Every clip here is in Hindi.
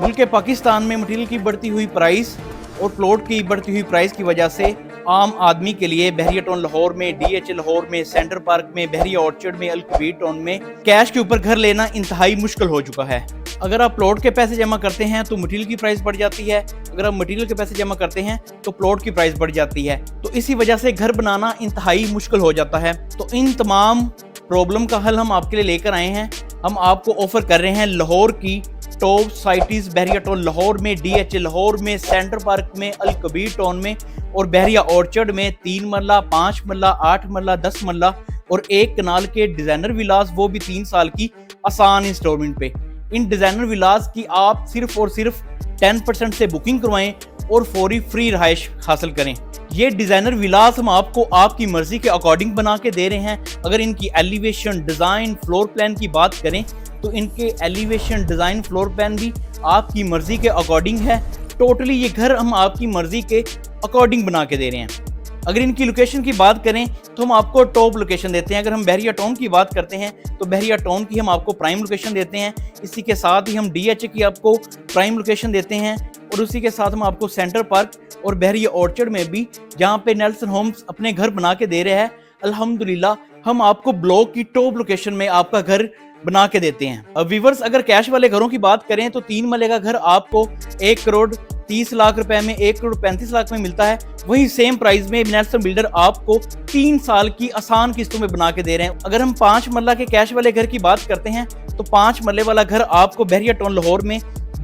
मुल्क पाकिस्तान में मटीरियल की बढ़ती हुई प्राइस और प्लॉट की बढ़ती हुई प्राइस की वजह से आम आदमी के लिए बहरिया टाउन लाहौर में, DH लाहौर में, सेंटर पार्क में, बहरिया ऑर्चर्ड में, अल कबीर टाउन में कैश के ऊपर घर लेना इंतहाई मुश्किल हो चुका है। अगर आप प्लॉट के पैसे जमा करते हैं तो मटीरियल की प्राइस बढ़ जाती है, अगर आप मटीरियल के पैसे जमा करते हैं तो प्लॉट की प्राइस बढ़ जाती है। तो इसी वजह से घर बनाना इंतहाई मुश्किल हो जाता है। तो इन तमाम प्रॉब्लम का हल हम आपके लिए लेकर आए हैं। हम आपको ऑफर कर रहे हैं लाहौर की टॉप साइट्स बहरिया टाउन लाहौर में, DH लाहौर में, सेंटर पार्क में, अल कबीर टाउन में और बहरिया ऑर्चर्ड में 3 मरला, 5 मरला, 8 मरला, 10 मरला और 1 कनाल के डिजाइनर विलास, वो भी 3 साल की आसान इंस्टॉलमेंट पे। इन डिजाइनर विलास की आप सिर्फ और सिर्फ 10% से बुकिंग करवाएं और फौरी फ्री रहाइश हासिल करें। ये डिजाइनर विलास हम आपको आपकी मर्जी के अकॉर्डिंग बना के दे रहे हैं। अगर इनकी एलिवेशन, डिजाइन, फ्लोर प्लान की बात करें तो इनके एलिवेशन, डिजाइन, फ्लोर प्लान भी आपकी मर्जी के अकॉर्डिंग है। टोटली ये घर हम आपकी मर्जी के अकॉर्डिंग बना के दे रहे हैं। अगर इनकी लोकेशन की बात करें तो हम आपको टॉप लोकेशन देते हैं। अगर हम बहरिया टाउन की बात करते हैं तो बहरिया टाउन की हम आपको प्राइम लोकेशन देते हैं। इसी के साथ ही हम DH की आपको प्राइम लोकेशन देते हैं और उसी के साथ हम आपको सेंटर पार्क और बहरिया ऑर्चर्ड में भी, जहाँ पे नेल्सन होम्स अपने घर बना के दे रहे हैं, अल्हम्दुलिल्लाह हम आपको ब्लॉक की टॉप लोकेशन में आपका घर बना के देते हैं। अब व्यूअर्स, अगर कैश वाले घरों की बात करें तो 3 मरले का घर आपको 1 करोड़ 30 लाख रुपए में, 1 करोड़ 35 लाख में मिलता है। वही सेम प्राइस में नेल्सन बिल्डर आपको 3 साल की आसान किस्तों में बना के दे रहे हैं। अगर हम 5 मरला के कैश वाले घर की बात करते हैं तो 5 मरले वाला घर आपको बहरिया टाउन लाहौर में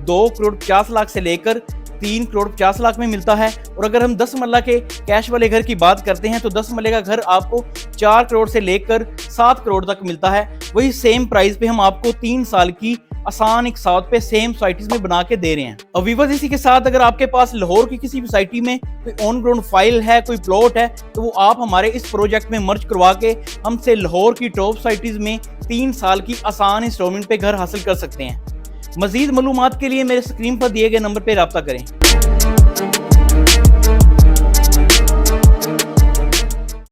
2 करोड़ 50 लाख से लेकर 3 करोड़ 50 लाख में मिलता है। और अगर हम 10 मरला के कैश वाले घर की बात करते हैं तो 10 मरले का घर आपको 4 करोड़ से लेकर 7 करोड़ तक मिलता है। वही सेम प्राइस पे हम आपको 3 साल की आसान एक साथ पे सेम साइट्स में बना के दे रहे हैं। और व्यूअर्स, इसी के साथ अगर आपके पास लाहौर की किसी भी साइटी में कोई ऑन ग्राउंड फाइल है, कोई प्लॉट है, तो वो आप हमारे इस प्रोजेक्ट में मर्ज करवा के हमसे लाहौर की टॉप साइट्स में 3 साल की आसान इंस्टॉलमेंट पे घर हासिल कर सकते हैं। मजीद मालूमात के लिए मेरे स्क्रीन पर दिए गए नंबर पर रब्ता करें।